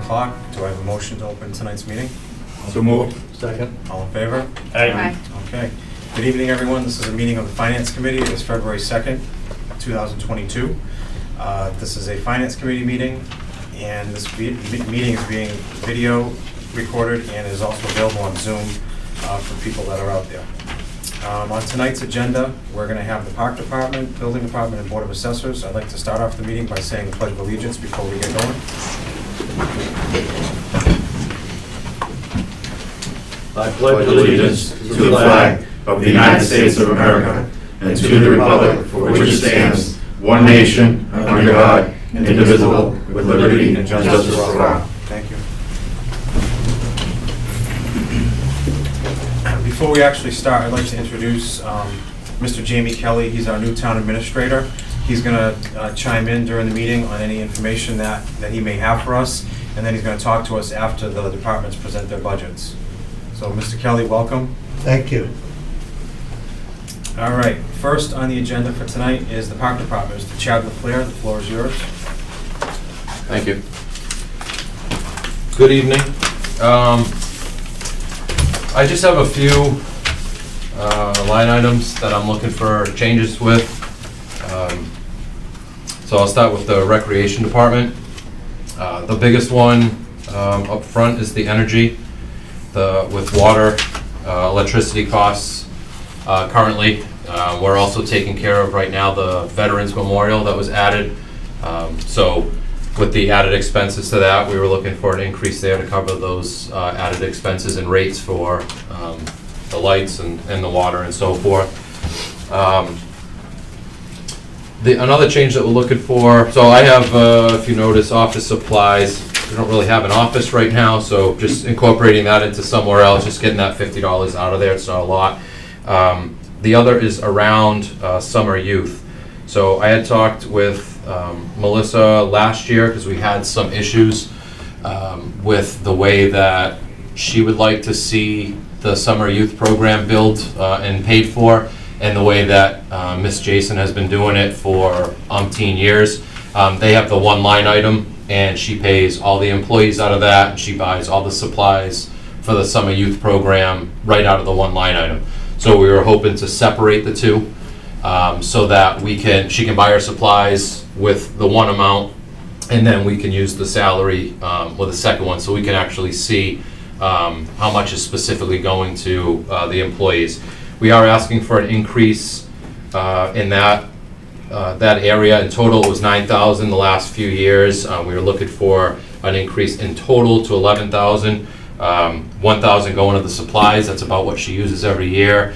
o'clock. Do I have a motion to open tonight's meeting? So moved. Second. All in favor? Aye. Okay. Good evening, everyone. This is a meeting of the Finance Committee. It is February 2nd, 2022. This is a Finance Committee meeting, and this meeting is being video recorded and is also available on Zoom for people that are out there. On tonight's agenda, we're going to have the Park Department, Building Department, and Board of Assessors. I'd like to start off the meeting by saying the Pledge of Allegiance before we get going. I pledge allegiance to the flag of the United States of America and to the republic for which it stands, one nation, under God, indivisible, with liberty and justice for all. Thank you. Before we actually start, I'd like to introduce Mr. Jamie Kelly. He's our new town administrator. He's going to chime in during the meeting on any information that he may have for us, and then he's going to talk to us after the departments present their budgets. So, Mr. Kelly, welcome. Thank you. All right, first on the agenda for tonight is the Park Department. Mr. Chad LaFleur, the floor is yours. Thank you. Good evening. I just have a few line items that I'm looking for changes with. So I'll start with the Recreation Department. The biggest one up front is the energy. With water, electricity costs currently. We're also taking care of right now the Veterans Memorial that was added. So with the added expenses to that, we were looking for an increase there to cover those added expenses and rates for the lights and the water and so forth. Another change that we're looking for, so I have, if you notice, office supplies. We don't really have an office right now, so just incorporating that into somewhere else, just getting that $50 out of there. It's not a lot. The other is around summer youth. So I had talked with Melissa last year because we had some issues with the way that she would like to see the summer youth program built and paid for, and the way that Miss Jason has been doing it for umpteen years. They have the one line item, and she pays all the employees out of that, and she buys all the supplies for the summer youth program right out of the one line item. So we were hoping to separate the two so that she can buy her supplies with the one amount, and then we can use the salary with the second one, so we can actually see how much is specifically going to the employees. We are asking for an increase in that area. In total, it was $9,000 the last few years. We were looking for an increase in total to $11,000. $1,000 going to the supplies. That's about what she uses every year,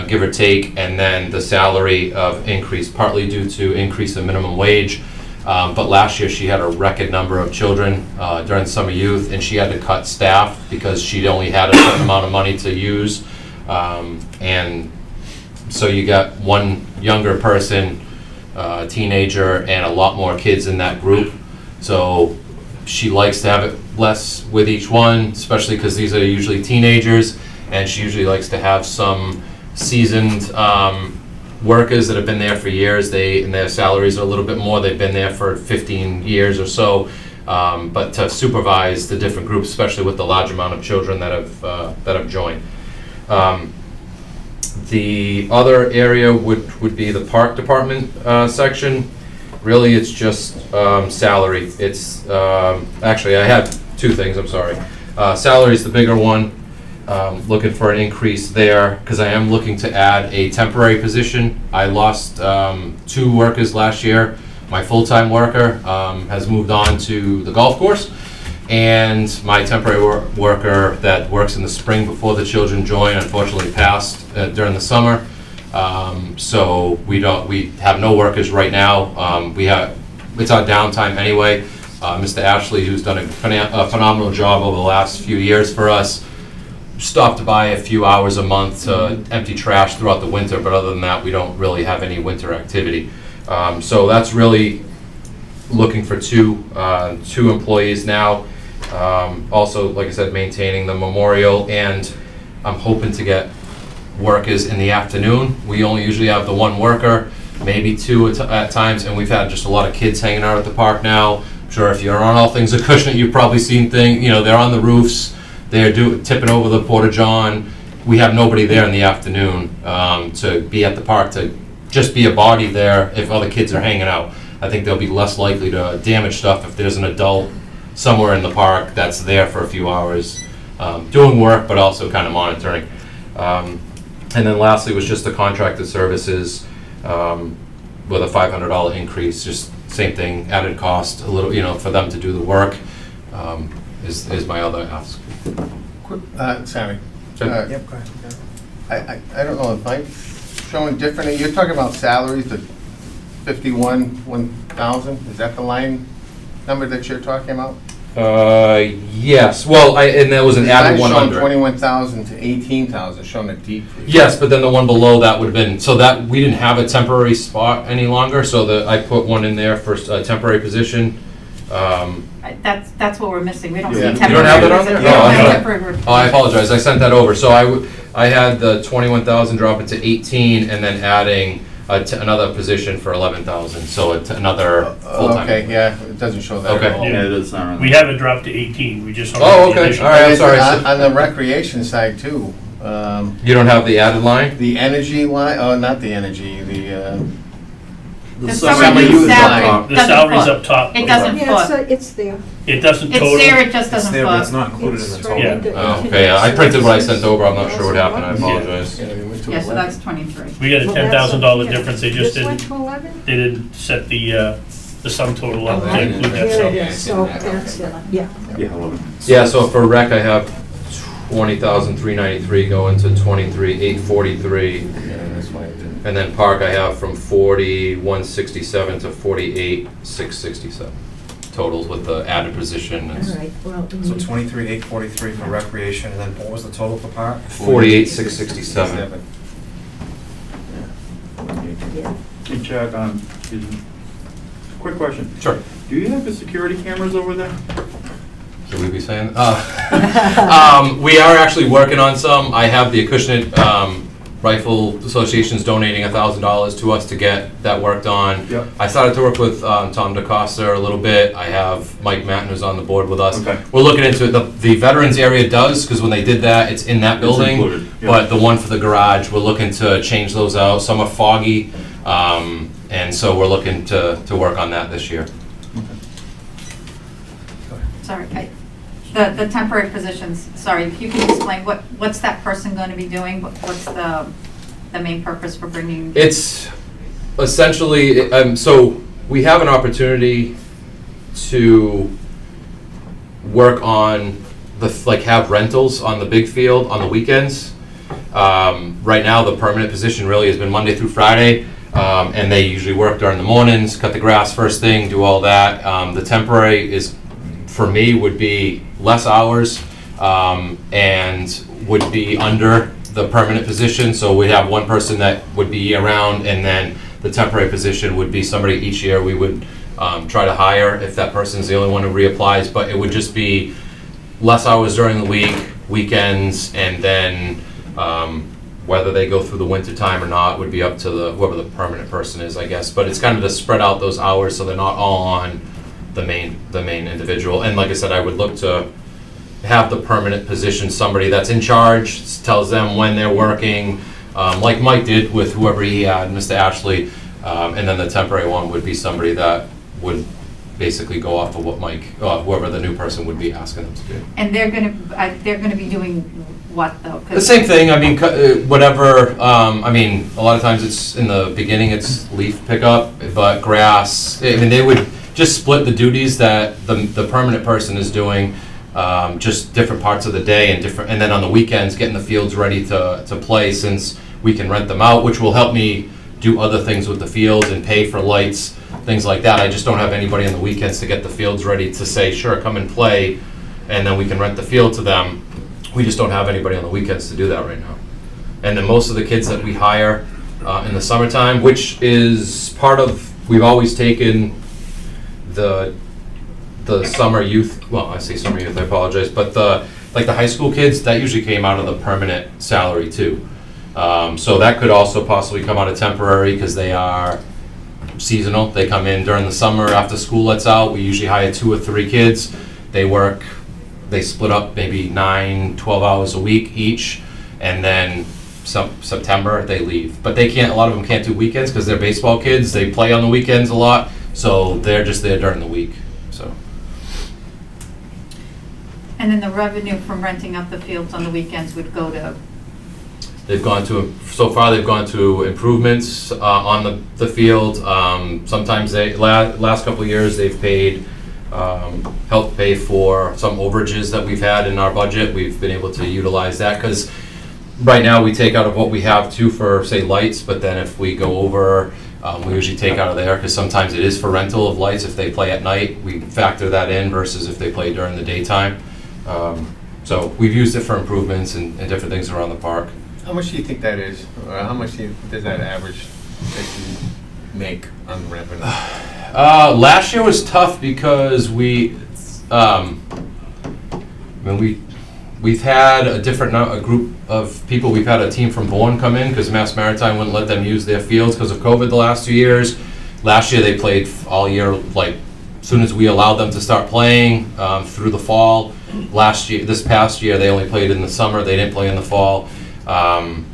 give or take. And then the salary of increase, partly due to increase in minimum wage. But last year she had a record number of children during summer youth, and she had to cut staff because she only had a certain amount of money to use. And so you got one younger person, a teenager, and a lot more kids in that group. So she likes to have it less with each one, especially because these are usually teenagers, and she usually likes to have some seasoned workers that have been there for years. And their salaries are a little bit more. They've been there for 15 years or so. But to supervise the different groups, especially with the large amount of children that have joined. The other area would be the Park Department section. Really, it's just salary. It's actually, I have two things, I'm sorry. Salary is the bigger one. Looking for an increase there because I am looking to add a temporary position. I lost 2 workers last year. My full-time worker has moved on to the golf course, and my temporary worker that works in the spring before the children join unfortunately passed during the summer. So we have no workers right now. It's our downtime anyway. Mr. Ashley, who's done a phenomenal job over the last few years for us, stopped by a few hours a month to empty trash throughout the winter, but other than that, we don't really have any winter activity. So that's really looking for two employees now. Also, like I said, maintaining the memorial, and I'm hoping to get workers in the afternoon. We only usually have the one worker, maybe 2 at times, and we've had just a lot of kids hanging out at the park now, sure if you're on all things Acushnet, you've probably seen things, they're on the roofs, they're tipping over the porta-john. We have nobody there in the afternoon to be at the park, to just be a body there if other kids are hanging out. I think they'll be less likely to damage stuff if there's an adult somewhere in the park that's there for a few hours, doing work, but also kind of monitoring. And then lastly was just the contracted services with a $500 increase, just same thing, added cost, a little, for them to do the work, is my other ask. Quick, Sammy. Sure. Yep, go ahead. I don't know if I'm showing differently. You're talking about salaries, the 1,000. Is that the line number that you're talking about? Yes, well, and there was an added one Showing under. 21,000 to 18,000, showing a decrease. Yes, but then the one below that would have been, so that, we didn't have a temporary spot any longer, so I put one in there for a temporary position. That's what we're missing. We don't see Yeah. temporary. You don't have that on there? We don't Oh, I have thought- temporary. Oh, I apologize, I sent that over, so I had the 21,000 drop it to 18, and then adding another position for 11,000, so it's another full-time. Okay, yeah, it doesn't show that Okay. at all. Yeah, it is not. We haven't dropped to 18, we just. Oh, don't have the okay. addition. All right, I'm And sorry. it's On the recreation side too, You don't have the added line? the energy line, oh, not the energy, The summer summer youth youth salary line. The doesn't salary's foot. up top. It doesn't Yeah, foot. it's there. It doesn't It's total. there, it just It's doesn't there, but it's foot. not included in the It's total. right Yeah. under Oh, internet okay, I printed what I sent services. over, I'm not sure what happened, I apologize. Yeah, we went to Yeah, so 11. that's 23. We got a Well, $10,000 that's- difference, they just This went didn't, to 11? they didn't set the sum total up to Right. include that There sum. it is, so that's it, yeah. Yeah, 11. Yeah, so for rec, I have 20,393 going to 23,843. Yeah, that's why it didn't. And then park, I have from 4167 to 48,667 totals with the added position. All It's right, well. So 23,843 for recreation, and then what was the total for park? 48,667. Yeah. Hey, Chad, excuse me. Quick question. Sure. Do you have the security cameras over there? Should we be saying? We are actually working on some. I have the Acushnet Rifle Association's donating $1,000 to us to get that worked on. Yep. I started to work with Tom DeCosta a little bit. I have Mike Matten who's on the board with us. Okay. We're looking into it. The veterans area does, because when they did that, it's in that It's building. included, yeah. But the one for the garage, we're looking to change those out. Some are foggy, and so we're looking to work on that this year. Sorry, the temporary positions, sorry, if you can explain, what's that person going to be doing? What's the main purpose for bringing? It's essentially, so we have an opportunity to work on have rentals on the big field on the weekends. Right now, the permanent position really has been Monday through Friday, and they usually work during the mornings, cut the grass first thing, do all that. The temporary is, for me, would be less hours, and would be under the permanent position, so we have one person that would be year-round, and then the temporary position would be somebody each year we would try to hire if that person's the only one who reapplies, but it would just be less hours during the week, weekends, and then whether they go through the winter time or not would be up to whoever the permanent person is, I guess, but it's kind of to spread out those hours so they're not all on the main individual, and like I said, I would look to have the permanent position, somebody that's in charge, tells them when they're working, like Mike did with whoever he had, Mr. Ashley, and then the temporary one would be somebody that would basically go off of what Mike, whoever the new person would be asking them to do. And they're gonna be doing what, though? 'Cause- The same thing, I mean, whatever, I mean, a lot of times it's, in the beginning, it's leaf pickup, but grass, I mean, they would just split the duties that the permanent person is doing, just different parts of the day and then on the weekends, getting the fields ready to play, since we can rent them out, which will help me do other things with the fields and pay for lights, things like that. I just don't have anybody on the weekends to get the fields ready to say, sure, come and play, and then we can rent the field to them. We just don't have anybody on the weekends to do that right now. And then most of the kids that we hire in the summertime, which is part of, we've always taken the summer youth, well, I say summer youth, I apologize, but the high school kids, that usually came out of the permanent salary too. So that could also possibly come out of temporary, because they are seasonal. They come in during the summer after school lets out. We usually hire 2 or 3 kids. They split up maybe 9, 12 hours a week each, and then September they leave. But a lot of them can't do weekends because they're baseball kids. They play on the weekends a lot, so they're just there during the week. So. And then the revenue from renting out the fields on the weekends would go to? So far they've gone to improvements on the field. Sometimes last couple of years they've paid, helped pay for some overages that we've had in our budget. We've been able to utilize that because right now we take out of what we have too for, say, lights, but then if we go over, we usually take out of there because sometimes it is for rental of lights. If they play at night, we factor that in versus if they play during the daytime. So we've used it for improvements and different things around the park. How much do you think that is? Or how much does that average that you make on revenue? Last year was tough because we've had a group of people. We've had a team from Bourne come in because Mass Maritime wouldn't let them use their fields because of COVID the last 2 years. Last year they played all year, like as soon as we allowed them to start playing through the fall. This past year they only played in the summer. They didn't play in the fall.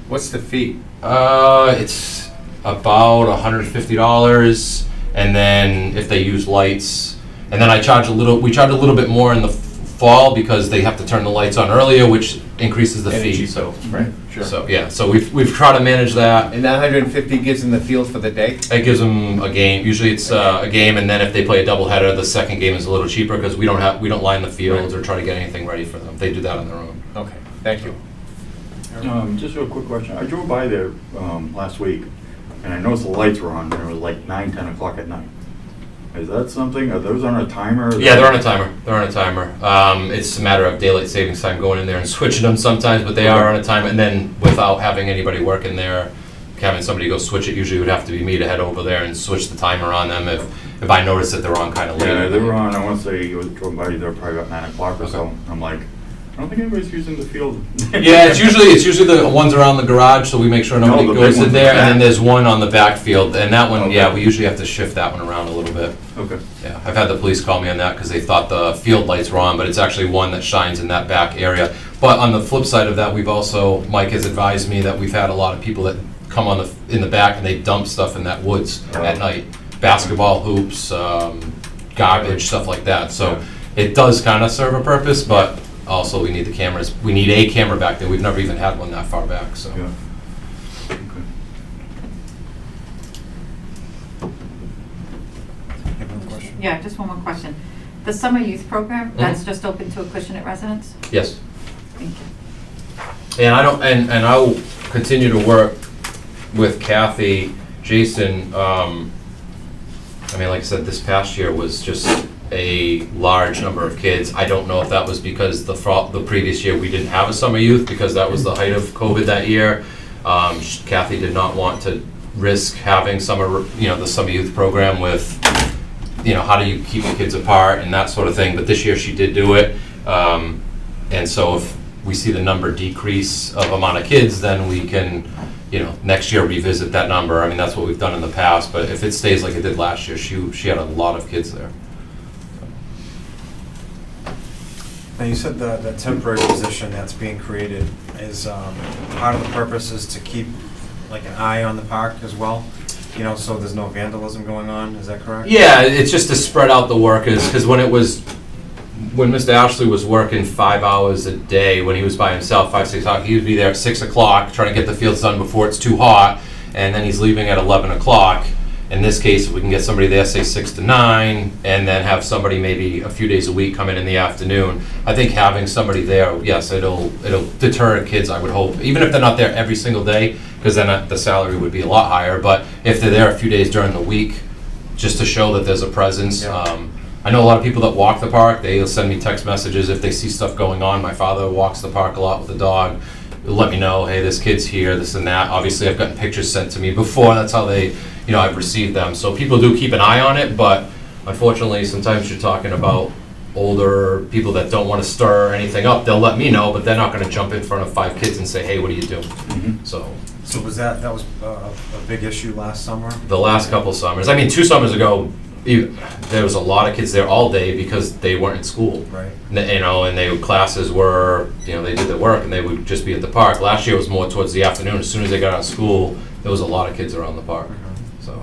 What's the fee? It's about $150, and then if they use lights, and then we charge a little bit more in the fall because they have to turn the lights on earlier, which increases the fee. So, Right, sure. So we've tried to manage that. And that 150 gives them the field for the day? It gives them a game. Usually it's a game, and then if they play a doubleheader, the second game is a little cheaper because we don't line the fields or try to get anything ready for them. They do that on their own. Okay, thank you. Just a quick question. I drove by there last week, and I noticed the lights were on, and it was like 9, 10 o'clock at night. Is that something? Are those on a timer? Yeah, they're on a timer. It's a matter of daylight savings time going in there and switching them sometimes, but they are on a timer. And then without having anybody working there, having somebody go switch it, usually would have to be me to head over there and switch the timer on them if I notice that they're on kind of late. Yeah, they were on, I want to say, you drove by, they were probably about 9 o'clock or so. I'm like, I don't think anybody's using the field. Yeah, it's usually the ones around the garage, so we make sure nobody the big goes in ones there. in the And then back. there's one on the backfield, and that one, Okay. yeah, we usually have to shift that one around a little bit. Okay. Yeah, I've had the police call me on that because they thought the field lights were on, but it's actually one that shines in that back area. But on the flip side of that, Mike has advised me that we've had a lot of people that come in the back and they dump stuff in that woods at night. Basketball hoops, garbage, stuff like that. So it does kind of serve a purpose, but also we need the cameras. We need a camera back there. We've never even had one that far back, so. Yeah. Yeah, just one more question. The summer youth program, that's just open to Acushnet residents? Yes. Thank you. And I will continue to work with Kathy, Jason. Like I said, this past year was just a large number of kids. I don't know if that was because the previous year we didn't have a summer youth because that was the height of COVID that year. Kathy did not want to risk having the summer youth program with, how do you keep the kids apart and that sort of thing. But this year she did do it. And so if we see the number decrease of amount of kids, then we can, next year revisit that number. I mean, that's what we've done in the past, but if it stays like it did last year, she had a lot of kids there. Now, you said the temporary position that's being created is, part of the purpose is to keep like an eye on the park as well, so there's no vandalism going on, is that correct? Yeah, it's just to spread out the workers, because when Mr. Ashley was working 5 hours a day, when he was by himself, 5, 6 o'clock, he would be there at 6 o'clock trying to get the fields done before it's too hot, and then he's leaving at 11 o'clock. In this case, if we can get somebody there, say 6 to 9, and then have somebody maybe a few days a week come in the afternoon, I think having somebody there, yes, it'll deter kids, I would hope. Even if they're not there every single day, because then the salary would be a lot higher, but if they're there a few days during the week, just to show that there's a presence. Yeah. I know a lot of people that walk the park, they'll send me text messages if they see stuff going on. My father walks the park a lot with the dog. He'll let me know, hey, this kid's here, this and that. Obviously, I've gotten pictures sent to me before. That's how I've received them. So people do keep an eye on it, but unfortunately, sometimes you're talking about older people that don't want to stir anything up, they'll let me know, but they're not gonna jump in front of 5 kids and say, hey, what are you doing? So, So was that was a big issue last summer? the last couple summers, I mean, 2 summers ago, there was a lot of kids there all day because they weren't in school. Right. You know, and classes were, you know, they did their work and they would just be at the park. Last year was more towards the afternoon. As soon as they got out of school, there was a lot of kids around the park, so.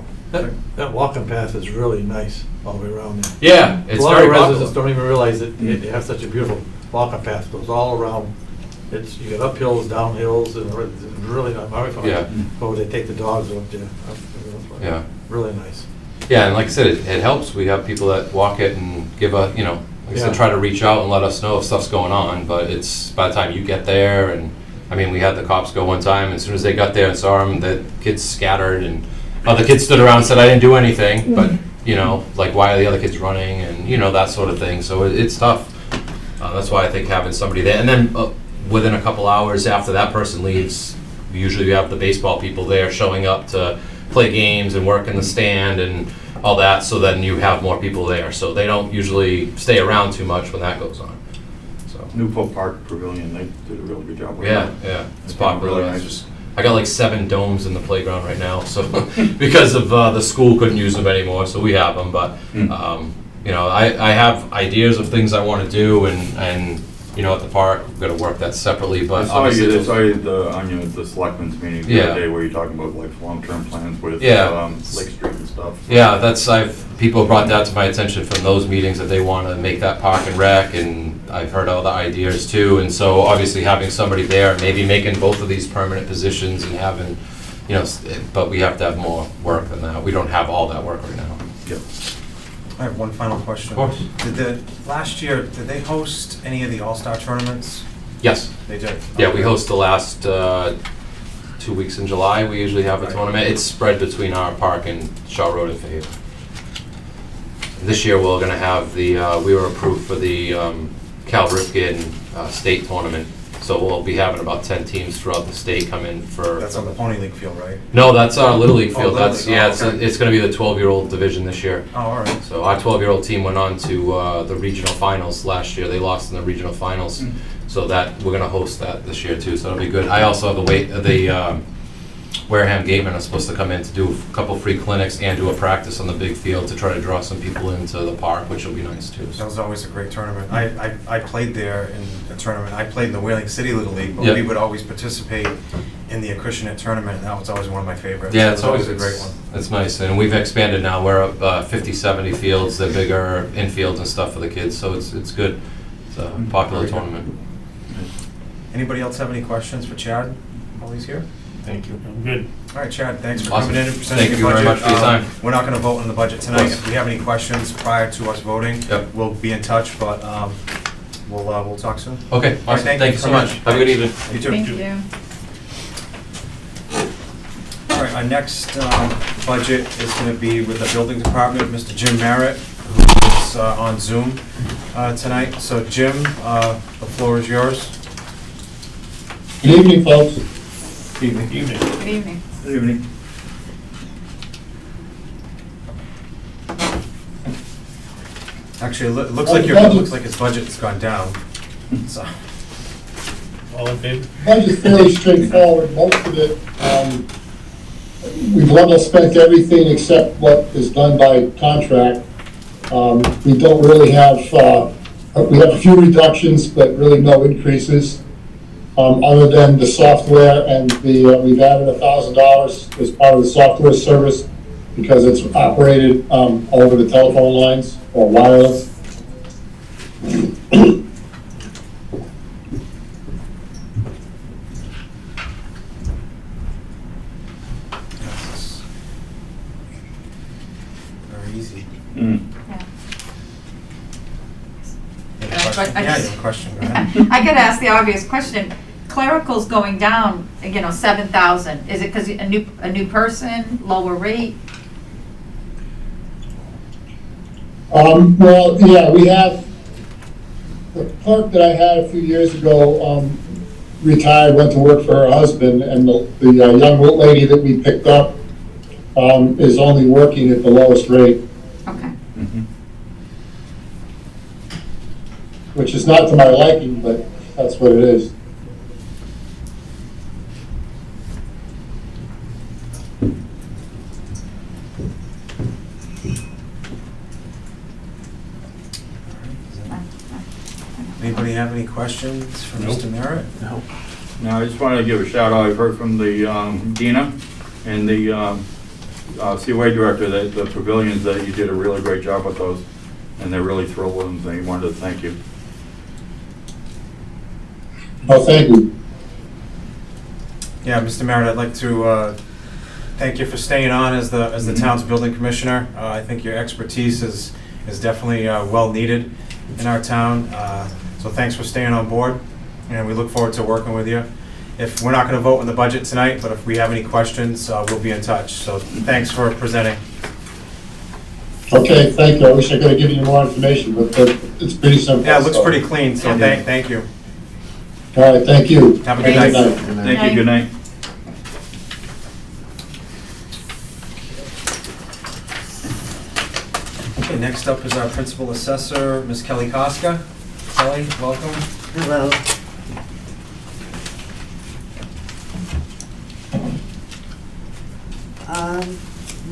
That walking path is really nice all the way around there. Yeah, A it's lot very of residents popular. don't even realize that they have such a beautiful walking path, goes all around. It's, you got uphills, downhills, and it's really not, very fun. Yeah. Oh, they take the dogs up there. Yeah. Really nice. Yeah, and like I said, it helps. We have people that walk it and give a, you know, like I said, Yeah. try to reach out and let us know if stuff's going on, but it's, by the time you get there, and, I mean, we had the cops go one time, and as soon as they got there and saw them, the kids scattered, and other kids stood around and said, I didn't do anything, but, you know, like, why are the other kids running, and, you know, that sort of thing, so it's tough. That's why I think having somebody there, and then within a couple hours after that person leaves, usually we have the baseball people there showing up to play games and work in the stand and all that, so then you have more people there. So they don't usually stay around too much when that goes on. So Newport Park Pavilion, they did a really good job with yeah, that. yeah, it's It's been popular. really It's nice. just, I got like 7 domes in the playground right now, so because of the school couldn't use them anymore, so we have them. But you know, I have ideas of things I want to do, and you know, at the park, we've got to work that separately. But I saw obviously, you on the selectmen's meeting the Yeah. other day where you're talking about like long-term plans with Yeah. Lake Street and stuff. yeah, people brought that to my attention from those meetings that they want to make that park and rec, and I've heard other ideas too. And so obviously having somebody there, maybe making both of these permanent positions and having, you know, but we have to have more work than that. We don't have all that work right now. Yep. I have one final question. Of course. Last year, did they host any of the All-Star tournaments? Yes. They did? Yeah, we host the last 2 weeks in July. We usually have a tournament. It's spread between our park and Shaw Road and Fairhaven. This year, we're going to have we were approved for the Cal Ripken state tournament. So we'll be having about 10 teams throughout the state come in for. That's on the Pony League field, right? No, that's our Little League Oh, field. Little That's, League. yeah, Oh, okay. it's going to be the 12-year-old division this year. Oh, all right. So our 12-year-old team went on to the regional finals last year. They lost in the regional finals. So that, we're gonna host that this year too, so it'll be good. I also have the Wareham Gatemen are supposed to come in to do a couple free clinics and do a practice on the big field to try to draw some people into the park, which will be nice too. That So. was always a great tournament. I played there in a tournament. I played in the Whaling City Little League, but Yep. we would always participate in the Acushnet tournament, and that was always one of my favorites. Yeah, It it's was always a great one. It's nice, and we've expanded now. We're up 50, 70 fields. They're bigger infields and stuff for the kids, so it's good. It's a popular Very good. tournament. Anybody else have any questions for Chad while he's here? Thank you. I'm good. All right, Chad, thanks for Awesome. coming in and presenting Thank your you budget. very much for your time. We're not going to vote on the budget tonight. course. If we have any questions prior to us voting, Yep. we'll be in touch, but we'll talk soon. Okay, All right, awesome. Thank you so much. Have a good evening. You too. Thank you. All right, our next budget is going to be with the building department, Mr. Jim Merritt, who is on Zoom tonight. So Jim, the floor is yours. Good evening, folks. Evening. Good evening. Good evening. Actually, it looks like his budget's gone down, so. All in favor? Budget's fairly straightforward, most of it, we've level spent everything except what is done by contract. We don't really have, we have a few reductions, but really no increases. Other than the software and we've added $1,000 as part of the software service because it's operated over the telephone lines or wireless. Very easy. Yeah. You have a question? I Yeah, you just- have a question, go ahead. I gotta ask the obvious question. Clerical's going down, 7,000. Is it because a new person, lower rate? Well, yeah, we have, the clerk that I had a few years ago, retired, went to work for her husband, and the young lady that we picked up, is only working at the lowest rate. Okay. which is not to my liking, but that's what it is. Anybody have any questions for Nope. Mr. Merritt? No. Now, I just wanted to give a shout out, I've heard from the Dina and the COA director that the pavilions, that you did a really great job with those, and they're really thrilled with them, they wanted to thank you. Oh, thank you. Yeah, Mr. Merritt, I'd like to thank you for staying on as the town's building commissioner. I think your expertise is definitely well needed in our town. So thanks for staying on board, and we look forward to working with you. If we're not going to vote on the budget tonight, but if we have any questions, we'll be in touch. So thanks for presenting. Okay, thank you. I wish I could have given you more information, but it's pretty simple. Yeah, it looks so. pretty clean, so Yeah. thank you. All right, thank you. Have a good Thanks. night. Thank you, good night. Okay, next up is our principal assessor, Ms. Kelly Koska. Kelly, welcome. Hello.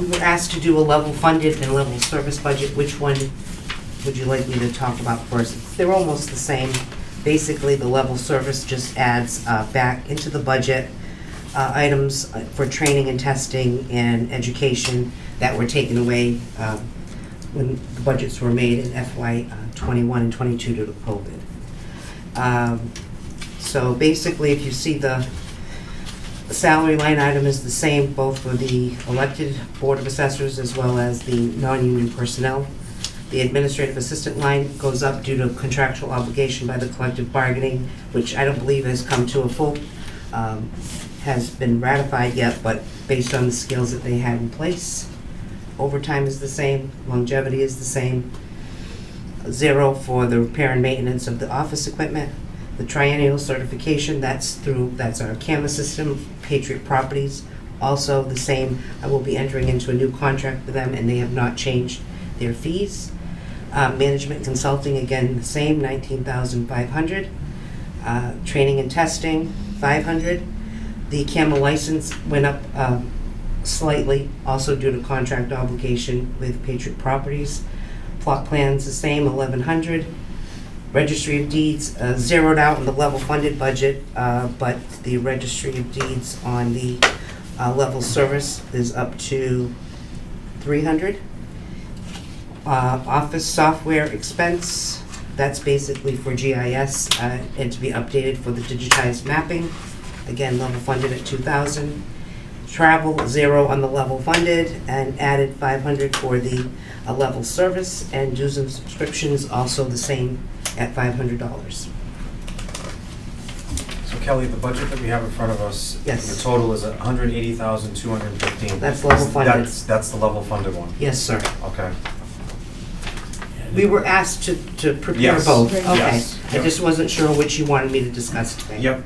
We were asked to do a level funded and level service budget. Which one would you like me to talk about first? They're almost the same. Basically, the level service just adds back into the budget items for training and testing and education that were taken away when the budgets were made in FY '21 and '22 due to COVID. So basically, if you see the salary line item is the same, both for the elected Board of Assessors as well as the non-union personnel. The administrative assistant line goes up due to contractual obligation by the collective bargaining, which I don't believe has come to a full, has been ratified yet, but based on the skills that they had in place. Overtime is the same, longevity is the same. 0 for the repair and maintenance of the office equipment. The triennial certification, that's our CAMA system, Patriot Properties, also the same. I will be entering into a new contract with them, and they have not changed their fees. Management consulting, again, the same, $19,500. Training and testing, $500. The CAMA license went up slightly, also due to contract obligation with Patriot Properties. Plot plans, the same, $1,100. Registry of Deeds zeroed out in the level funded budget, but the Registry of Deeds on the level service is up to $300. Office software expense, that's basically for GIS and to be updated for the digitized mapping. Again, level funded at $2,000. Travel, 0 on the level funded, and added $500 for the level service, and dues and subscriptions also the same at $500. So Kelly, the budget that we have in front of us, Yes. the total is $180,215. That's level funded. That's the level funded one. Yes, sir. Okay. We were asked to prepare Yes. both. Okay. Yes. I just wasn't sure which you wanted me to discuss today. Yep.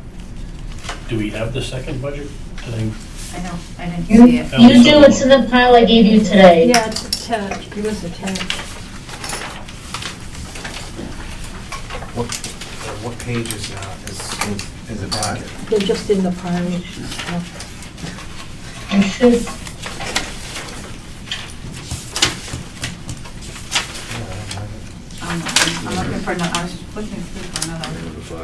Do we have the second budget? I know, I didn't You- see it. You do, it's in the pile I gave you today. Yeah, it's attached, it was attached. What page is that? Is it back? They're just in the pile. It should, I'm looking for, I was looking through for another.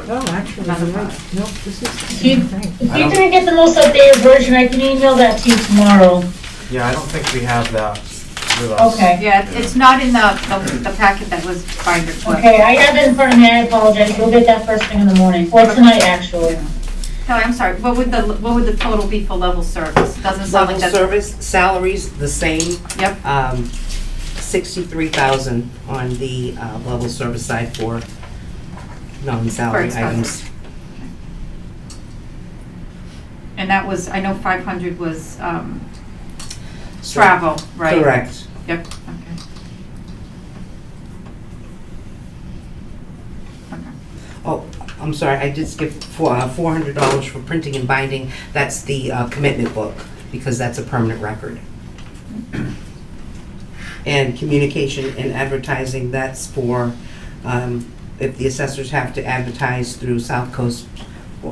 Oh, actually, Another you're right. file. No, this is the if you, same thing. if you didn't get the most updated version, I can email that to you tomorrow. Yeah, I don't think we have that with us. Okay. Yeah, it's not in the packet that was binder clip. Okay, I have it in front of me, I apologize, you'll get that first thing in the morning, or tonight, actually. Kelly, I'm sorry, what would the total be for level service? Doesn't sound like Level that's. service, salaries, the same. Yep, 63,000 on the level service side for non-salary For items. expenses. and that was, I know 500 was travel, right? Correct. Yep, okay. Okay. Oh, I'm sorry, I did skip $400 for printing and binding. That's the commitment book, because that's a permanent record. And communication and advertising, that's for if the assessors have to advertise through South Coast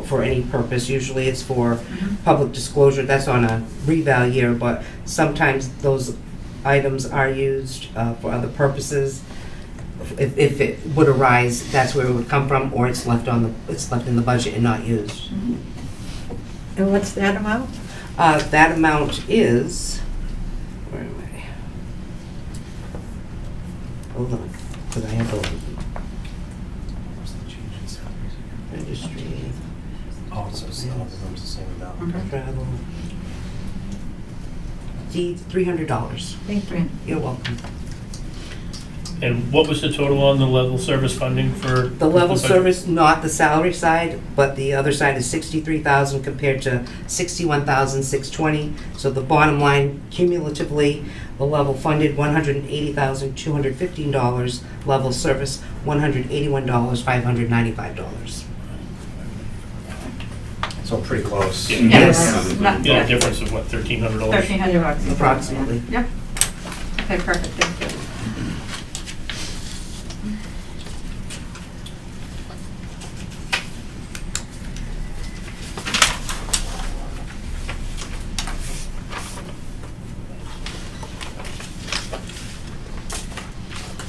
for any purpose, usually it's for public disclosure, that's on a reval year, but sometimes those items are used for other purposes. If it would arise, that's where it would come from, or it's left in the budget and not used. And what's that amount? That amount is, where am I? Hold on, because I have the registry, Oh, so it's the same amount. travel. $300. Thank you. You're welcome. And what was the total on the level service funding for? The level budget? service, not the salary side, but the other side is 63,000 compared to 61,620. So the bottom line, cumulatively, the level funded $180,215, level service $181, $595. So pretty close. Yeah. Yes. Not Yeah, bad. difference of what, $1,300? $1,300. Approximately. Yep. Okay, perfect, thank you.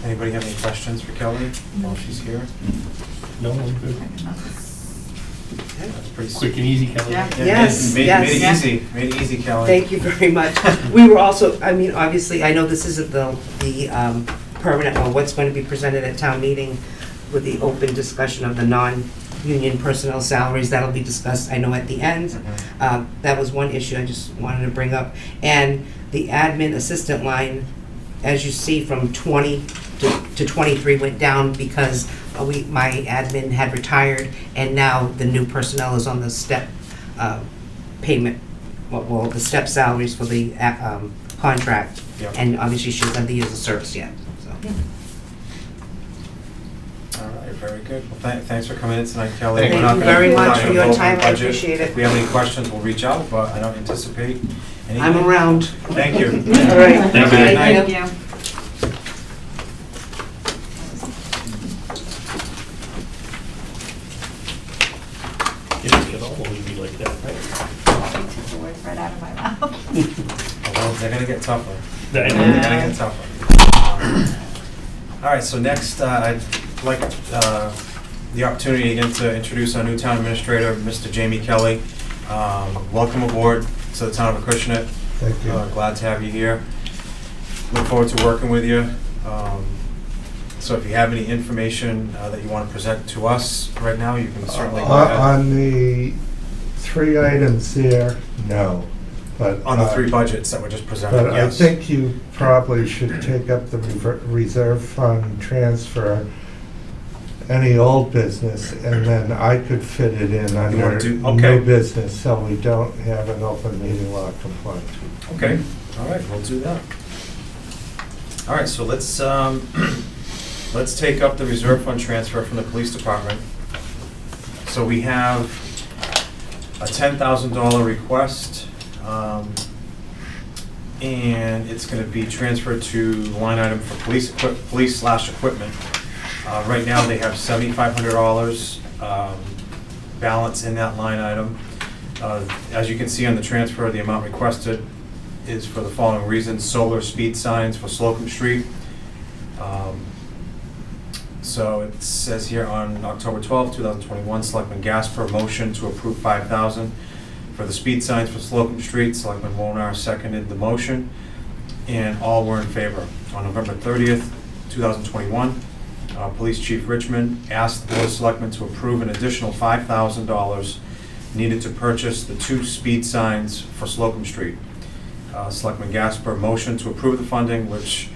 Anybody have any questions for Kelly while she's here? No, I'm good. That's pretty Quick and easy, Kelly. Yeah. Yeah, Yes, made yes. it easy, made it easy, Kelly. Thank you very much. We were also, I mean, obviously, I know this isn't the permanent or what's going to be presented at town meeting with the open discussion of the non-union personnel salaries. That'll be discussed, I know, at the end. Mhm. That was one issue I just wanted to bring up. And the admin assistant line, as you see, from 20 to 23 went down because my admin had retired, and now the new personnel is on the step payment, well, the step salaries for the contract. Yep. And obviously she doesn't have the years of service yet, so. All right, very good. Well, thanks for coming in tonight, Kelly. Thank We're you not gonna- very we're much not for gonna your vote on time. the I budget. appreciate it. If we have any questions, we'll reach out, but I don't anticipate any. I'm around. Thank you. All right. Thank you. Thank you. You don't get all of you like that, right? You took the words right out of my mouth. Well, they're gonna get tougher. I know. They're gonna get tougher. All right, so next, I'd like the opportunity again to introduce our new town administrator, Mr. Jamie Kelly. Welcome aboard to the town of Acushnet. Thank you. Glad to have you here. Look forward to working with you. So if you have any information that you want to present to us right now, you can certainly go ahead. On the 3 items there, no. But On the 3 budgets that were just presented, But I yes. think you probably should take up the reserve fund transfer, any old business, and then I could fit it in under do- okay. new business, so we don't have an open meeting law complaint. Okay, all right, we'll do that. All right, so let's take up the reserve fund transfer from the police department. So we have a $10,000 request, and it's gonna be transferred to line item for police/equipment. Right now, they have $7,500 balance in that line item. As you can see on the transfer, the amount requested is for the following reasons: solar speed signs for Slocum Street. So it says here on October 12th, 2021, Selectman Gasper motion to approve $5,000 for the speed signs for Slocum Street. Selectman Wonar seconded the motion, and all were in favor. On November 30th, 2021, Police Chief Richmond asked the Board of Selectmen to approve an additional $5,000 needed to purchase the 2 speed signs for Slocum Street. Selectman Gasper motioned to approve the funding, which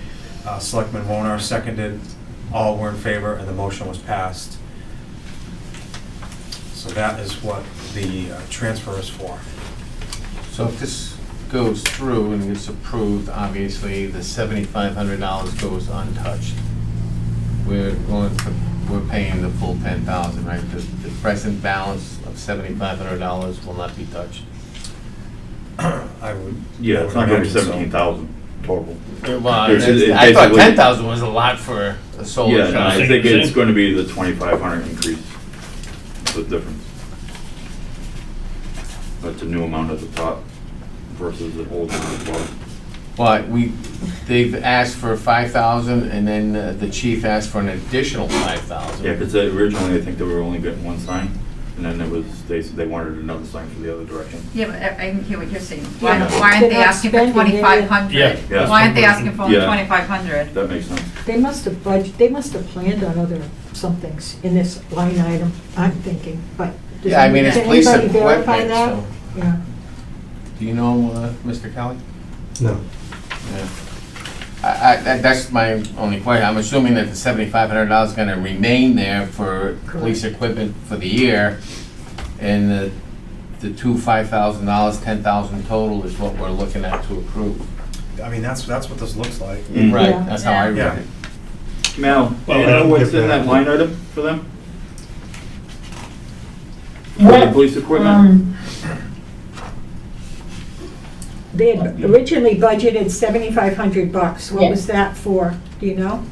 Selectman Wonar seconded. All were in favor, and the motion was passed. So that is what the transfer is for. So if this goes through and gets approved, obviously the $7,500 goes untouched. We're paying the full $10,000, right? The present balance of $7,500 will not be touched. I would. Yeah, it's not gonna be imagine so. 17,000. total. Well, It's- it I thought basically- 10,000 was a lot for a solar Yeah, no, I shop. think it's gonna be the 2,500 increase, the difference. That's a new amount at the top versus the old one at the bottom. Well, they've asked for 5,000, and then the chief asked for an additional 5,000. Yeah, because originally I think they were only getting one sign, and then they wanted another sign for the other direction. Yeah, but I didn't hear what you're saying. Why Yeah. why aren't they They're not asking for spending it. 2,500? Yeah, yeah. Why aren't they asking for only Yeah. 2,500? That makes sense. They must have they must have planned on other somethings in this line item, I'm thinking, but. does Yeah, I mean, it's can police anybody verify equipment, that? so. Yeah. Do you know, Mr. Kelly? No. Yeah. That's my only question. I'm assuming that the $7,500 is gonna remain there for police equipment for the year, and the two $5,000, 10,000 total is what we're looking at to approve. I mean, that's what this looks like. Mm. Right, Yeah. that's how I Yeah. read it. Mal, do Well, you know I'll what's give in that- that line item for them? For the What, police equipment? They had originally budgeted $7,500. What Yeah. was that for? Do you know?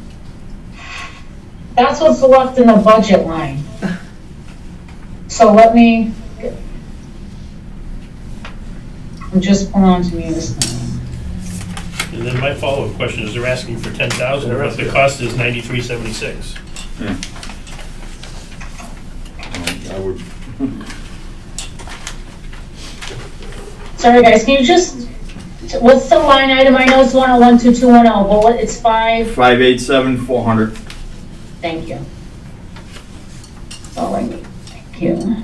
that's what's left in the budget line. So let me, I'm just pulling on to munis. And then my follow-up question is, they're asking for 10,000, but the cost is 93.76. Yeah. I would, Sorry, guys, can you just, what's the line item? I know it's 1012210, but what, it's 587,400. Thank you. That's all I need. Thank you.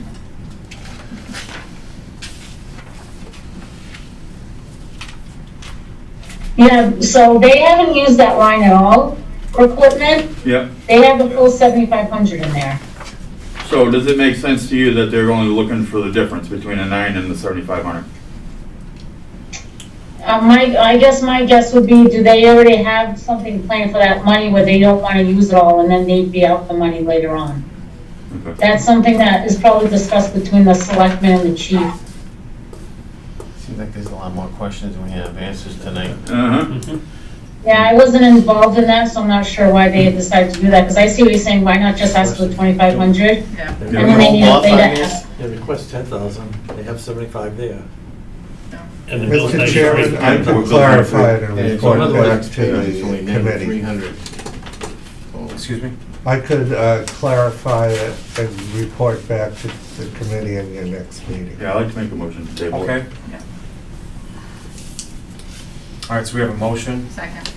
Yeah, so they haven't used that line at all for equipment. Yep. They have the full 7,500 in there. So does it make sense to you that they're only looking for the difference between a 9 and the 7,500? I guess my guess would be, do they already have something planned for that money where they don't want to use it all and then they'd be out the money later on? Okay. That's something that is probably discussed between the selectman and the chief. Seems like there's a lot more questions than we have answers tonight. Uh-huh. Yeah, I wasn't involved in that, so I'm not sure why they had decided to do that, because I see what you're saying, why not just ask for 2,500? Yeah. And then they need to All pay five that. They request 10,000, they have 75 there. And the bill's Mr. Chairman, I 93. can clarify it and Yeah, so in report other back words, to it's only the committee. 300. Excuse me? I could clarify it and report back to the committee in your next meeting. Yeah, I'd like to make a motion to table. Okay. Yeah. All right, so we have a motion. Second.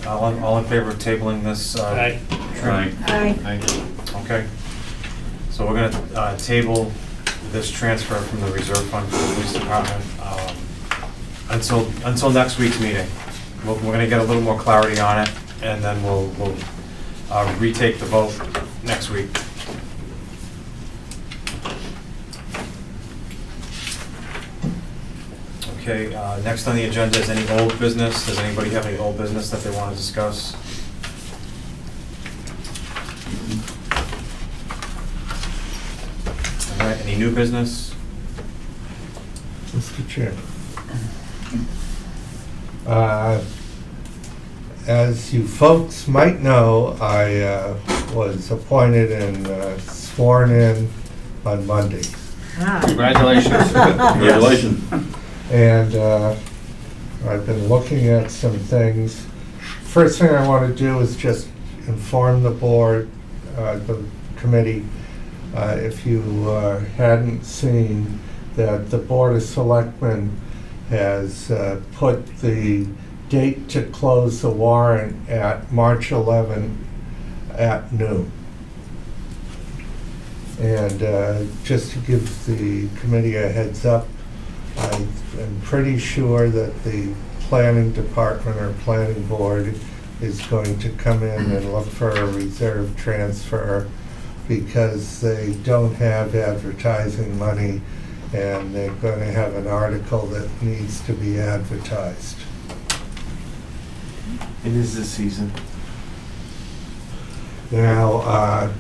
All in favor of tabling this? Aye. Right. Okay. So we're gonna table this transfer from the reserve fund for the police department until next week's meeting. We're gonna get a little more clarity on it, and then we'll retake the vote next week. Okay, next on the agenda is any old business. Does anybody have any old business that they want to discuss? All right, any new business? Mr. Chairman. As you folks might know, I was appointed and sworn in on Monday. Congratulations. Congratulations. And I've been looking at some things. First thing I want to do is just inform the board, the committee, if you hadn't seen, that the Board of Selectmen has put the date to close the warrant at March 11 at noon. And just to give the committee a heads up, I'm pretty sure that the planning department or planning board is going to come in and look for a reserve transfer because they don't have advertising money and they're going to have an article that needs to be advertised. It is this season. Now,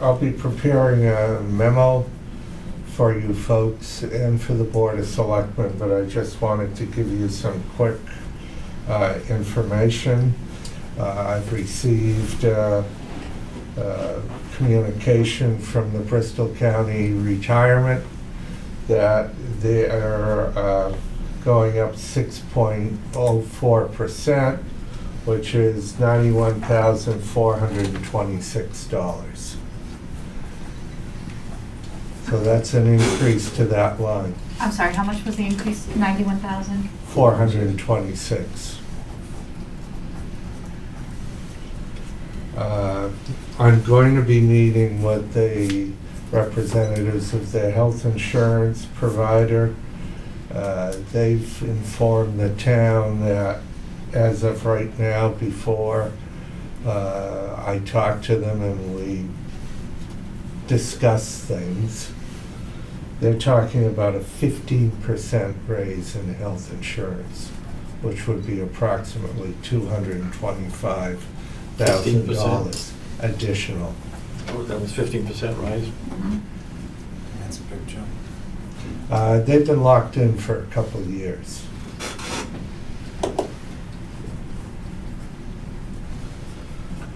I'll be preparing a memo for you folks and for the Board of Selectmen, but I just wanted to give you some quick information. I've received communication from the Bristol County Retirement that they are going up 6.04%, which is $91,426. So that's an increase to that line, I'm sorry, how much was the increase? 91,000? 426. I'm going to be meeting with the representatives of the health insurance provider. They've informed the town that as of right now, before I talked to them and we discussed things, they're talking about a 15% raise in health insurance, which would be approximately $225,000 additional. Oh, that was 15% rise? That's a big jump. They've been locked in for a couple of years.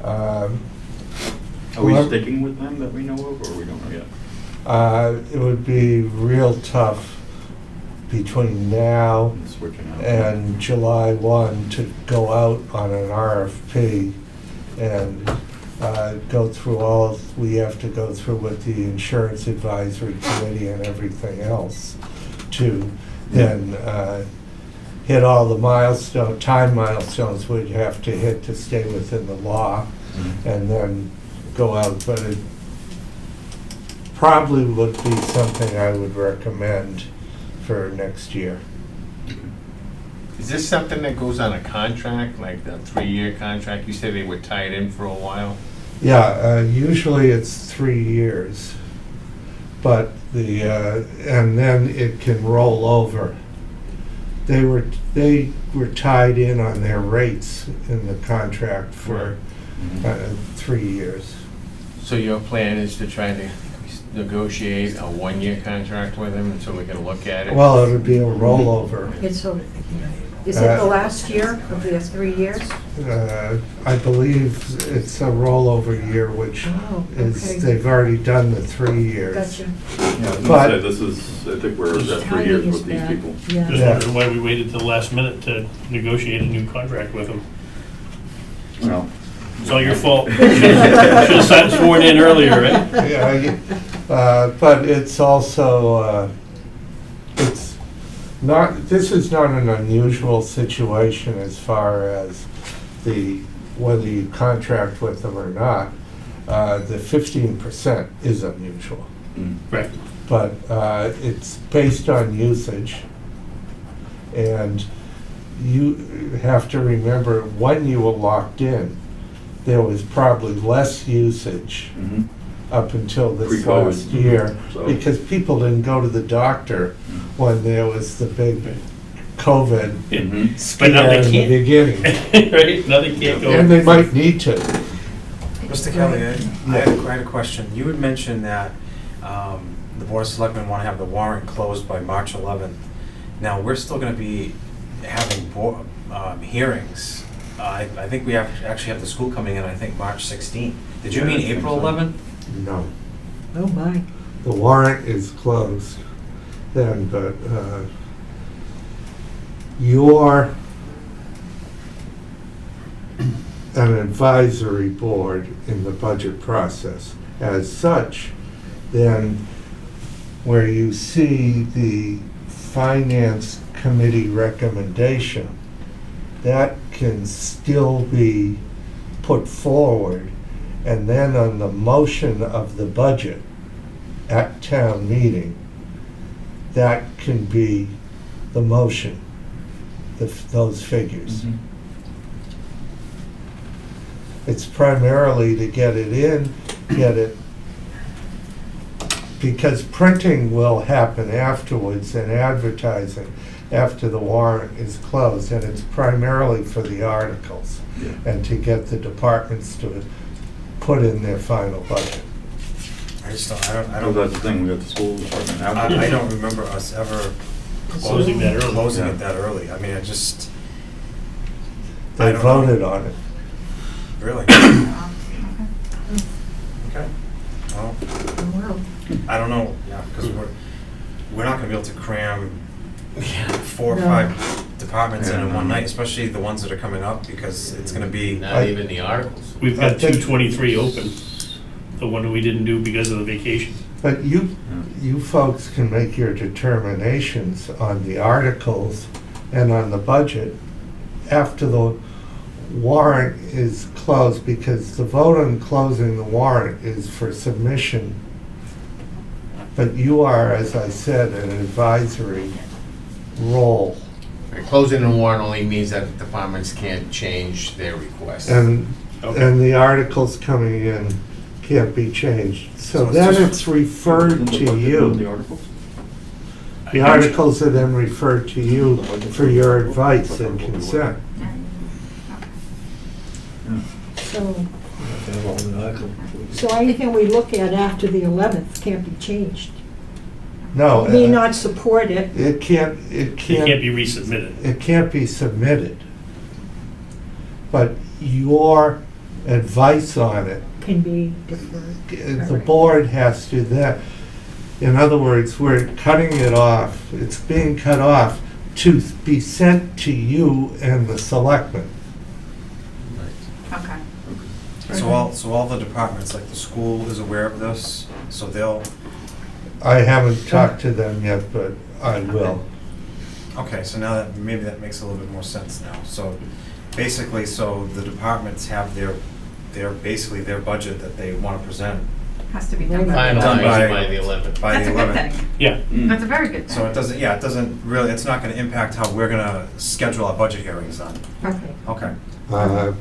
Are we Well, sticking with them that we know of, or we don't know yet? It would be real tough between now And switching out. and July 1 to go out on an RFP and go through all we have to go through with the Insurance Advisory Committee and everything else to then hit all the time milestones we'd have to hit to stay within the law and then go out. But it probably would be something I would recommend for next year. Is this something that goes on a contract, like the 3-year contract? You said they were tied in for a while? Yeah, usually it's 3 years, but and then it can roll over. They were tied in on their rates in the contract for 3 years. So your plan is to try to negotiate a 1-year contract with them until we can look at it? Well, it would be a rollover. Is it the last year of the 3 years? I believe it's a rollover year, which Oh, is, okay. they've already done the 3 years. Gotcha. Yeah, as I But- said, this is, I think we're at 3 years with these people. Yeah. Just Yeah. wondering why we waited till the last minute to negotiate a new contract with them. Well, It's all your fault. Should have sworn in earlier, right? Yeah, but it's also, it's not, this is not an unusual situation as far as whether you contract with them or not. The 15% is unusual, Right. but it's based on usage. And you have to remember, when you were locked in, there was probably less usage up until this Pre-COVID. last year, So- because people didn't go to the doctor when there was the big COVID Mhm. But now scare they in the can't. beginning. Right? Now they can't go. And they might need to. Mr. Kelly, I had a question. You had mentioned that the Board of Selectmen want to have the warrant closed by March 11th. Now, we're still going to be having hearings. I think we actually have the school coming in, I think, March 16th. Did you Yeah, mean I think April so. 11th? No, Oh, my. the warrant is closed then, but you're an advisory board in the budget process. As such, then where you see the finance committee recommendation, that can still be put forward, and then on the motion of the budget at town meeting, that can be the motion, those figures. It's primarily to get it in, because printing will happen afterwards and advertising after the warrant is closed, and it's primarily for the articles and to get the departments to put in their final budget. just don't, I So don't, that's the thing, we got the school department. I don't remember us ever Closing that early. closing Yeah. it that early. I mean, I just, I They don't know. voted on it. Really? Okay. Well, Well, I don't know, yeah, because we're not gonna be able to cram 4 or No. 5 departments in Yeah. one night, especially the ones that are coming up, because it's gonna be, Not even the articles. We've got 223 open, the one we didn't do because of the vacation. But you folks can make your determinations on the articles and on the budget after the warrant is closed, because the vote on closing the warrant is for submission. But you are, as I said, an advisory role. Closing the warrant only means that the departments can't change their requests. And Okay. the articles coming in can't be changed. So So it's then just- it's referred to The you. articles? The articles are then referred to you for your advice and consent. so, so anything we look at after the 11th can't be changed. No, May not support it. it can't, It can't be resubmitted. it can't be submitted. But your advice on it, Can be deferred. the board has to that. In other words, we're cutting it off, it's being cut off to be sent to you and the selectmen. Okay. so all the departments, like the school is aware of this, so they'll, I haven't talked to them yet, but I will. okay, so now that, maybe that makes a little bit more sense now. So basically, so the departments have basically their budget that they want to present Has to be done by. Finalized. Done Finalized by the 11th. by That's the a good 11th. thing. Yeah. That's a very good thing. So it doesn't, yeah, it doesn't really, it's not gonna impact how we're gonna schedule our budget hearings then. Okay. Okay, Uh,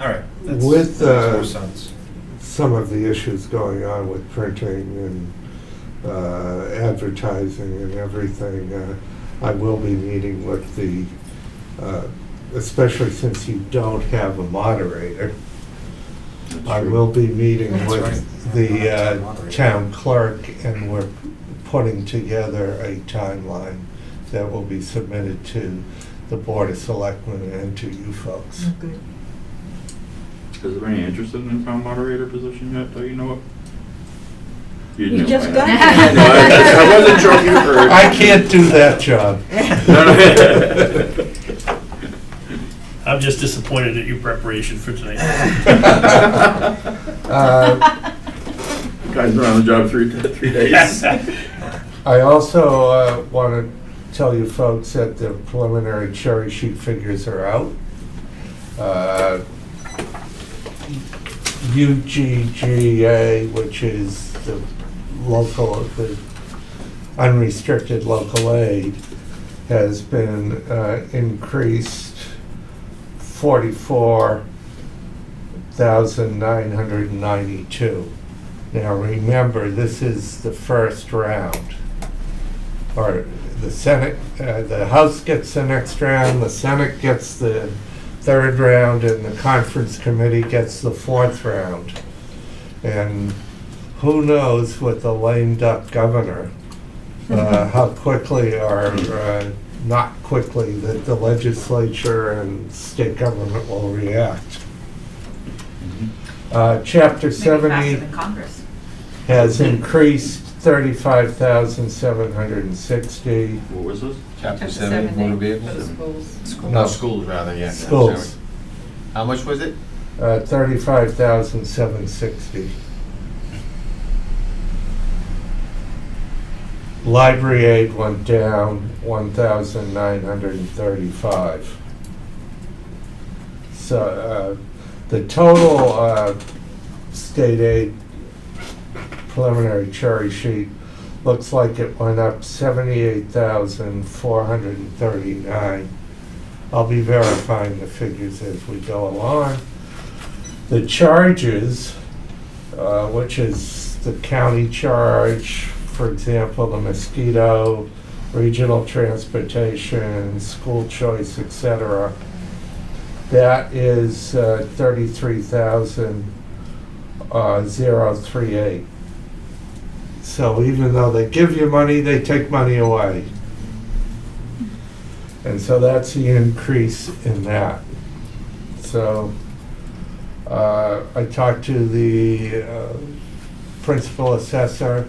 all right. With, That makes more sense. some of the issues going on with printing and advertising and everything, I will be meeting with the, especially since you don't have a moderator, I will be meeting That's with right. the Moderator. town clerk, and we're putting together a timeline that will be submitted to the Board of Selectmen and to you folks. Oh, good. Is there any interested in a town moderator position yet? Do you know what? You knew just by got now. it. No, I wasn't sure if you heard. I can't do that job. No. I'm just disappointed at your preparation for tonight. Guy's been on the job 3 days. I also want to tell you folks that the preliminary cherry sheet figures are out. UGGA, which is the unrestricted local aid, has been increased 44,992. Now, remember, this is the first round. Or the Senate, the House gets the next round, the Senate gets the third round, and the conference committee gets the fourth round. And who knows with the lame duck governor, how quickly or not quickly that the legislature and state government will react. Chapter Maybe faster 70 than Congress. has increased 35,760. What was this? Chapter 70, motor For the vehicles? schools. No, schools rather, yeah. Schools. How much was it? 35,760. Library aid went down 1,935. So the total state aid preliminary cherry sheet looks like it went up 78,439. I'll be verifying the figures as we go along. The charges, which is the county charge, for example, the mosquito, regional transportation, school choice, etc., that is 33,038. So even though they give you money, they take money away. And so that's the increase in that. So I talked to the principal assessor.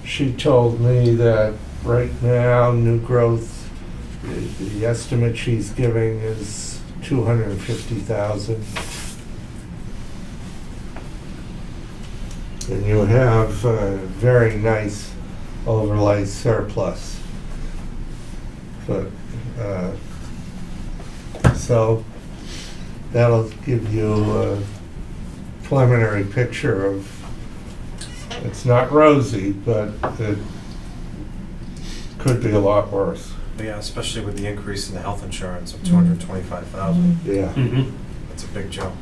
She told me that right now, new growth, the estimate she's giving is 250,000. And you have a very nice overlay surplus. But, so that'll give you a preliminary picture of, it's not rosy, but it could be a lot worse. Yeah, especially with the increase in the health insurance of 225,000. Yeah. That's a big jump.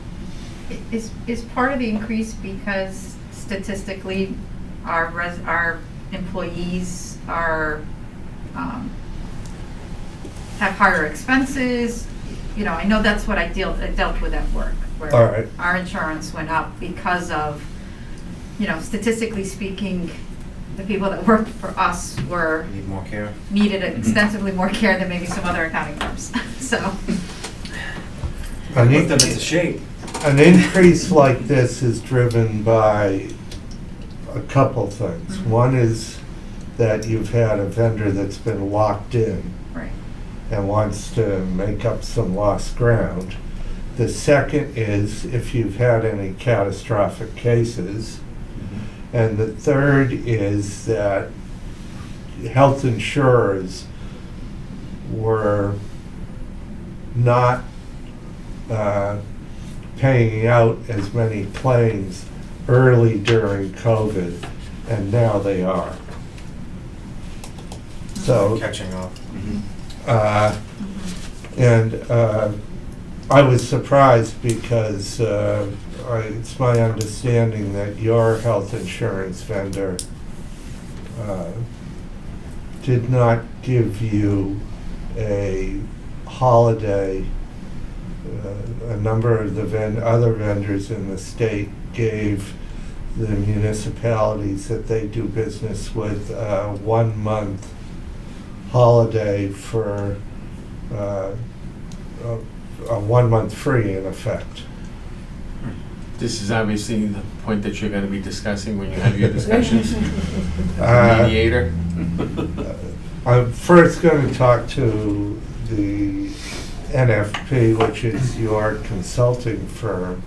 Is part of the increase because statistically our employees are, have higher expenses? You know, I know that's what I dealt with at work, where All right. our insurance went up because of, you know, statistically speaking, the people that worked for us were Need more care. needed extensively more care than maybe some other accounting firms. So, An Put them into shape. An increase like this is driven by a couple things. One is that you've had a vendor that's been locked in right. and wants to make up some lost ground. The second is if you've had any catastrophic cases. And the third is that health insurers were not paying out as many claims early during COVID, and now they are. So, Catching up. I was surprised because it's my understanding that your health insurance vendor did not give you a holiday. A number of the other vendors in the state gave the municipalities that they do business with 1 month holiday for a 1 month free in effect. This is obviously the point that you're gonna be discussing when you have your discussions. Uh, Mediator. I'm first going to talk to the NFP, which is your consulting firm,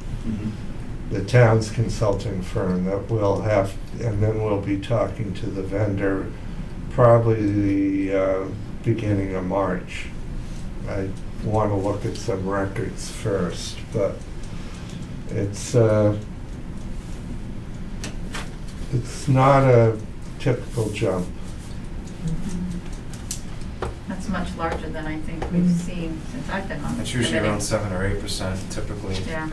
the town's consulting firm that we'll have, and then we'll be talking to the vendor probably the beginning of March. I want to look at some records first, but it's not a typical jump. That's much larger than I think we've seen since I've been on the It's usually committee. around 7 or 8% typically. Yeah,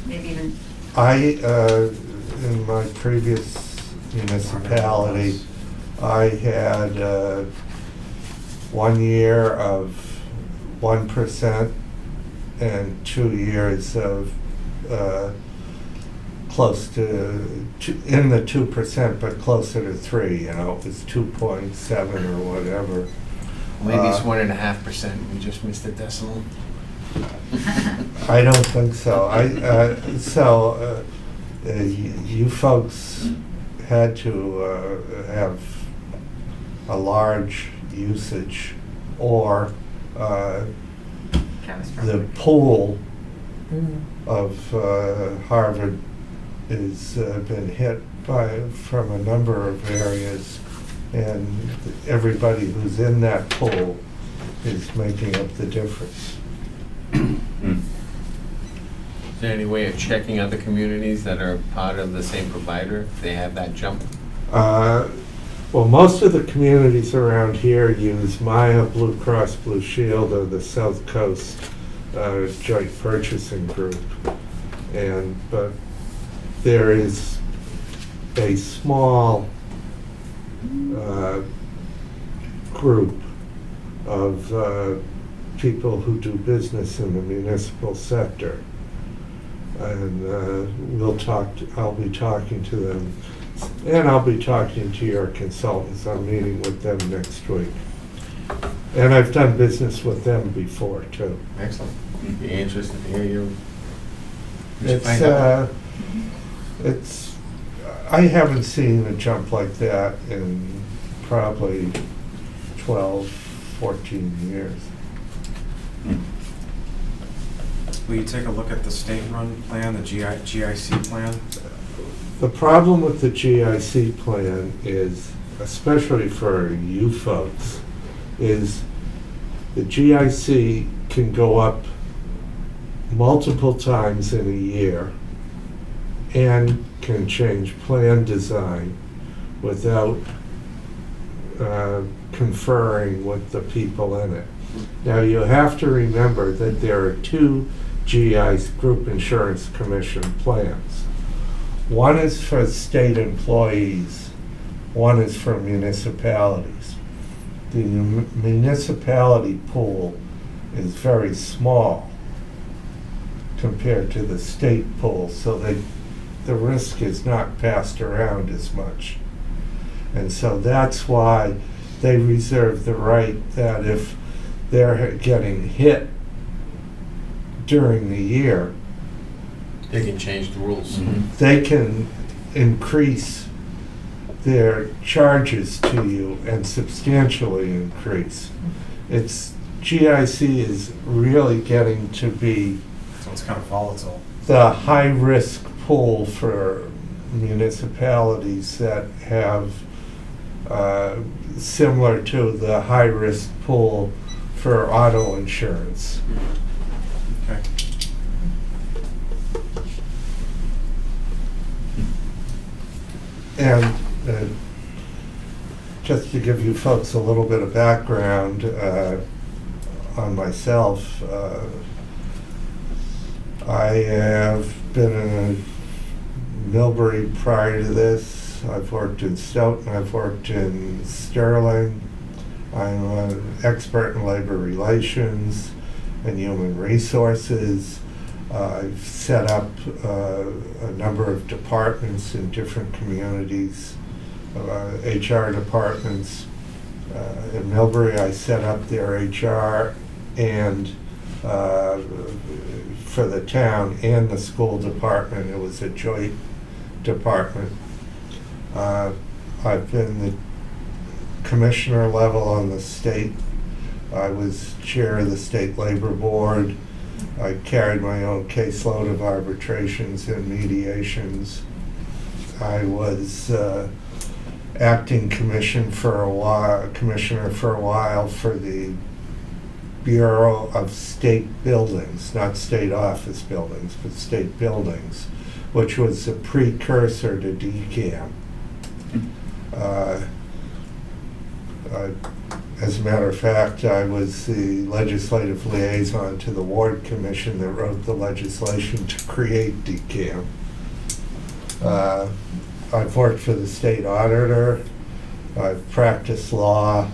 maybe even, In my previous municipality, I had 1 year of 1% and 2 years of close to, in the 2%, but closer to 3, you know, it was 2.7 or whatever. Maybe it's 1.5%, we just missed a decimal. I don't think so. You folks had to have a large usage, or the catastrophic. pool of Harvard has been hit from a number of areas, and everybody who's in that pool is making up the difference. Is there any way of checking other communities that are part of the same provider, if they have that jump? Well, most of the communities around here use Maya, Blue Cross Blue Shield, or the South Coast Joint Purchasing Group. But there is a small group of people who do business in the municipal sector. And I'll be talking to them And I'll be talking to your consultants. I'm meeting with them next week. And I've done business with them before, too. Excellent. Be interested to hear you. It's, I haven't seen a jump like that in probably 12, 14 years. Will you take a look at the state-run plan, the GIC plan? The problem with the GIC plan is, especially for you folks, is the GIC can go up multiple times in a year and can change plan design without conferring with the people in it. Now, you have to remember that there are two GI Group Insurance Commission plans. One is for state employees, one is for municipalities. The municipality pool is very small compared to the state pool, so the risk is not passed around as much. And so that's why they reserve the right that if they're getting hit during the year, They can change the rules. they can increase their charges to you and substantially increase. It's, GIC is really getting to be So it's kind of volatile. the high-risk pool for municipalities that have, similar to the high-risk pool for auto insurance. Okay. And just to give you folks a little bit of background on myself, I have been in Millbury prior to this. I've worked in Stoughton, I've worked in Sterling. I'm an expert in labor relations and human resources. I've set up a number of departments in different communities, HR departments. In Millbury, I set up their HR and for the town and the school department. It was a joint department. I've been the commissioner level on the state. I was chair of the state labor board. I carried my own caseload of arbitrations and mediations. I was acting commissioner for a while for the Bureau of State Buildings, not state office buildings, but state buildings, which was a precursor to DCAM. As a matter of fact, I was the legislative liaison to the Ward Commission that wrote the legislation to create DCAM. I've worked for the state auditor. I've practiced law.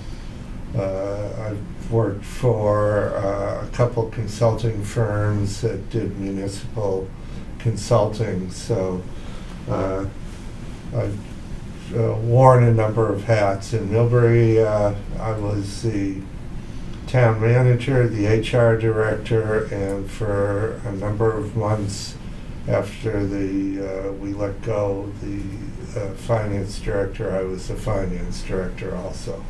I've worked for a couple consulting firms that did municipal consulting. So I've worn a number of hats. In Millbury, I was the town manager, the HR director, and for a number of months after we let go the finance director, I was the finance director also.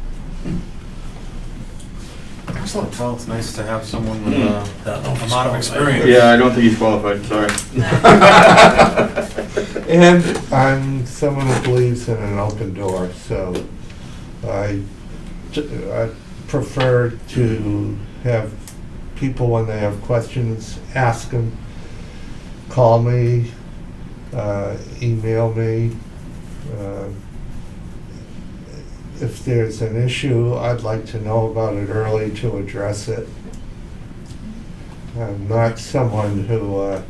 Excellent. Well, it's nice to have someone with a lot of experience. Yeah, I don't think he's qualified, sorry. And I'm someone who believes in an open door, so I prefer to have people, when they have questions, ask them, call me, email me. If there's an issue, I'd like to know about it early to address it. I'm not someone who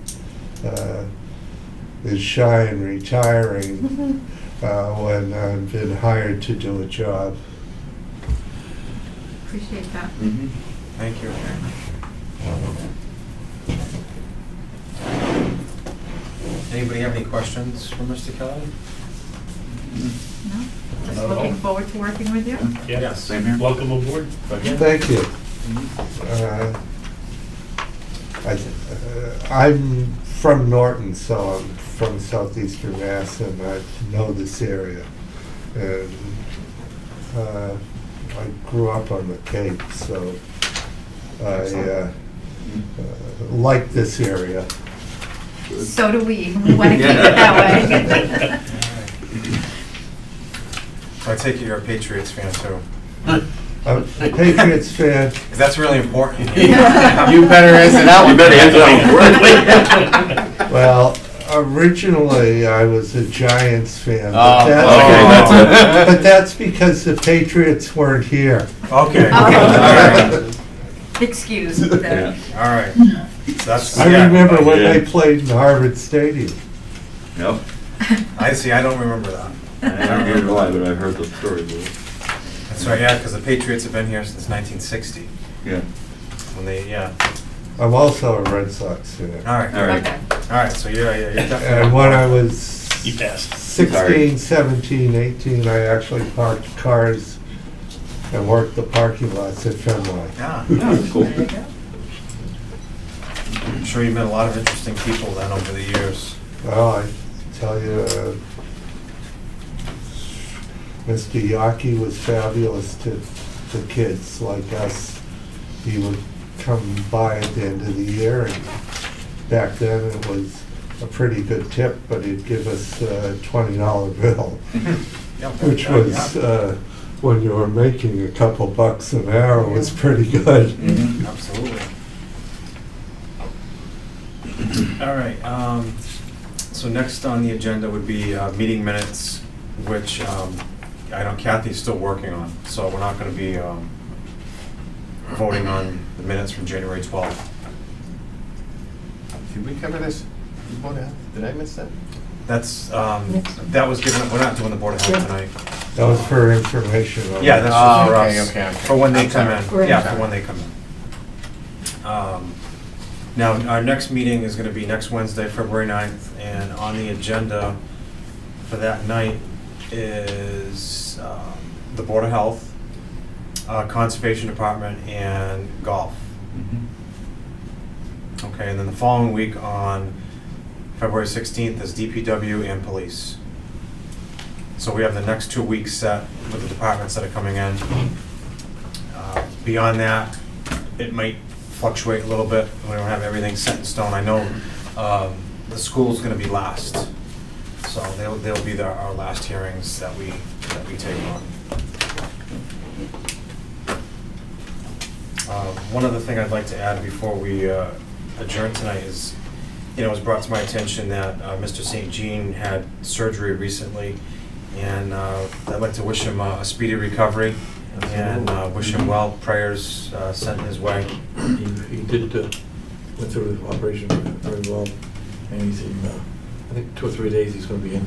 is shy and retiring when I've been hired to do a job. Appreciate that. Thank you. Anybody have any questions for Mr. Kelly? No? Just looking forward to working with you. Yeah. Yes. Same here. Welcome aboard again. Thank you. I'm from Norton, so I'm from southeastern Mass, and I know this area. And I grew up on the Cape, so I like this area. So do we. We want to keep it that way. So I take it you're a Patriots fan too? I'm a Patriots fan. 'Cause that's really important. You better answer that one. You better answer that one. Well, originally I was a Giants fan, that's but that's because the Patriots weren't here. Okay. Okay. All right. Excuse. Yeah. All right. So that's, I yeah. remember when Yeah. they played in Harvard Stadium. Yep. I see, I don't remember that. I don't hear why, but I've heard the story. That's right, yeah, because the Patriots have been here since 1960, Yeah. when they, yeah. I'm also a Red Sox fan. All right, All right. Okay. all right, so you're definitely. And when I was You passed. 16, 17, 18, I actually parked cars and worked the parking lots at Fenway. Yeah, That's cool. there you go. I'm sure you met a lot of interesting people then over the years. Well, I tell you, Mr. Yaki was fabulous to the kids like us. He would come by at the end of the year, and back then it was a pretty good tip, but he'd give us a $20 bill, Yeah, which yeah, was, yeah. when you were making a couple bucks an hour, was pretty good. Absolutely. All right, so next on the agenda would be meeting minutes, which I know Kathy's still working on, so we're not gonna be voting on the minutes from January 12th. Did we cover this? Did I miss that? That's, that was given, we're not doing the Board of Health tonight. That was for information. on- Yeah, that's Oh, just okay, for us, okay, okay. for when they I'm come sorry. in. Yeah, Sorry. for when they come in. Now, our next meeting is gonna be next Wednesday, February 9th, and on the agenda for that night is the Board of Health, Conservation Department, and golf. Okay, and then the following week on February 16th is DPW and police. So we have the next 2 weeks set with the departments that are coming in. Beyond that, it might fluctuate a little bit. We don't have everything set in stone. I know the school's gonna be last. So they'll be our last hearings that we take on. One other thing I'd like to add before we adjourn tonight is, it was brought to my attention that Mr. St. Jean had surgery recently, and I'd like to wish him a speedy recovery and wish him well. Prayers sent his way. He did, went through the operation very well, and he's in, I think 2 or 3 days he's gonna be in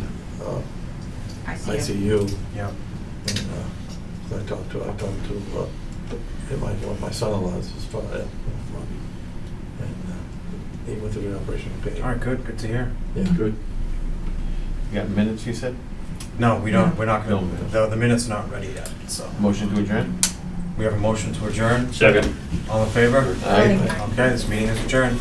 ICU. Yeah. And so I talked to my son-in-law's his father, and he went through the operation. Okay. All right, good to hear. Yeah, good. You got minutes, you said? No, we don't, we're not No gonna, minutes. the minutes are not ready yet, so. Motion to adjourn? We have a motion to adjourn. Second. All in favor? Aye. Okay, this meeting is adjourned.